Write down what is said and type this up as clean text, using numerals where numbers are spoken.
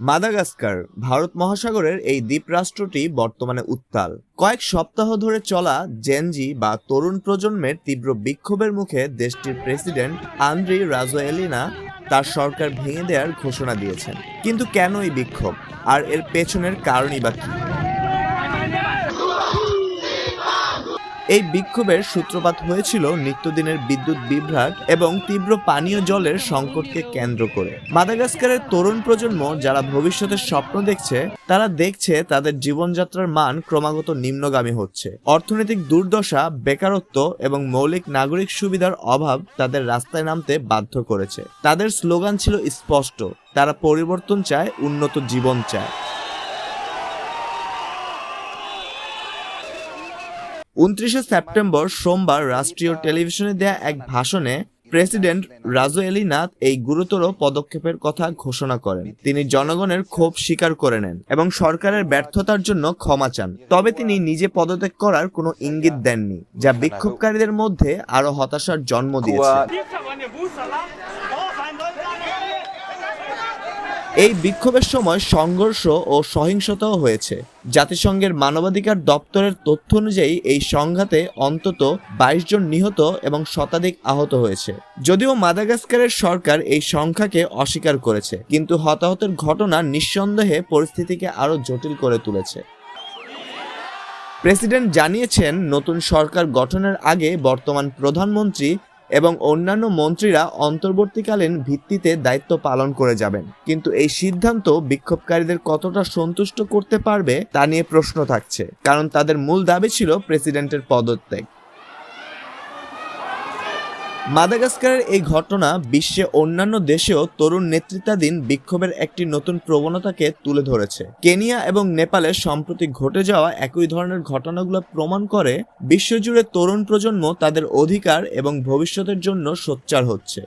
Madagascar Bharat মহাসাগরের এই দ্বীপরাষ্ট্রটি বর্তমানে উত্তাল। কয়েক সপ্তাহ ধরে চলা জেনজি বা তরুণ প্রজন্মের তীব্র বিক্ষোভের মুখে দেশটির প্রেসিডেন্ট আন্দ্রি রাজোয়েলিনা তার সরকার ভেঙে দেওয়ার ঘোষণা দিয়েছেন। কিন্তু কেন এই বিক্ষোভ, আর এর পেছনের কারণই বা কি? এই বিক্ষোভের সূত্রপাত হয়েছিল নিত্যদিনের বিদ্যুৎ বিভ্রাট এবং তীব্র পানীয় জলের সংকটকে কেন্দ্র করে। মাদাগাস্কারের তরুণ প্রজন্ম যারা ভবিষ্যতের স্বপ্ন দেখছে, তারা দেখছে তাদের জীবনযাত্রার মান ক্রমাগত নিম্নগামী হচ্ছে। অর্থনৈতিক দুর্দশা, বেকারত্ব এবং মৌলিক নাগরিক সুবিধার অভাব তাদের রাস্তায় নামতে বাধ্য করেছে। তাদের স্লোগান ছিল স্পষ্ট, তারা পরিবর্তন চায়, উন্নত জীবন চায়। 29 সেপ্টেম্বর সোমবার রাষ্ট্রীয় টেলিভিশনে দেয়া এক ভাষণে প্রেসিডেন্ট রাজোয়েলিনা এই গুরুতর পদক্ষেপের কথা ঘোষণা করেন। তিনি জনগণের ক্ষোভ স্বীকার করে নেন এবং সরকারের ব্যর্থতার জন্য ক্ষমা চান। তবে তিনি নিজে পদত্যাগ করার কোনো ইঙ্গিত দেননি, যা বিক্ষোভকারীদের মধ্যে আরো হতাশার জন্ম দিয়েছে। এই বিক্ষোভের সময় সংঘর্ষ ও সহিংসতাও হয়েছে। জাতিসংঘের মানবাধিকার দপ্তরের তথ্য অনুযায়ী এই সংঘাতে অন্তত 22 জন নিহত এবং শতাধিক আহত হয়েছে। যদিও মাদাগাস্কারের সরকার এই সংখ্যাকে অস্বীকার করেছে, কিন্তু হতাহতের ঘটনা নিঃসন্দেহে পরিস্থিতিকে আরো জটিল করে তুলেছে। প্রেসিডেন্ট জানিয়েছেন, নতুন সরকার গঠনের আগে বর্তমান প্রধানমন্ত্রী এবং অন্যান্য মন্ত্রীরা অন্তর্বর্তীকালীন ভিত্তিতে দায়িত্ব পালন করে যাবেন। কিন্তু এই সিদ্ধান্ত বিক্ষোভকারীদের কতটা সন্তুষ্ট করতে পারবে তা নিয়ে প্রশ্ন থাকছে, কারণ তাদের মূল দাবি ছিল প্রেসিডেন্টের পদত্যাগ। মাদাগাস্কারের এই ঘটনা বিশ্বে অন্যান্য দেশেও তরুণ নেতৃত্বাধীন বিক্ষোভের একটি নতুন প্রবণতাকে তুলে ধরেছে। কেনিয়া এবং নেপালে সম্প্রতি ঘটে যাওয়া একই ধরনের ঘটনাগুলো প্রমাণ করে বিশ্বজুড়ে তরুণ প্রজন্ম তাদের অধিকার এবং ভবিষ্যতের জন্য সোচ্চার হচ্ছে।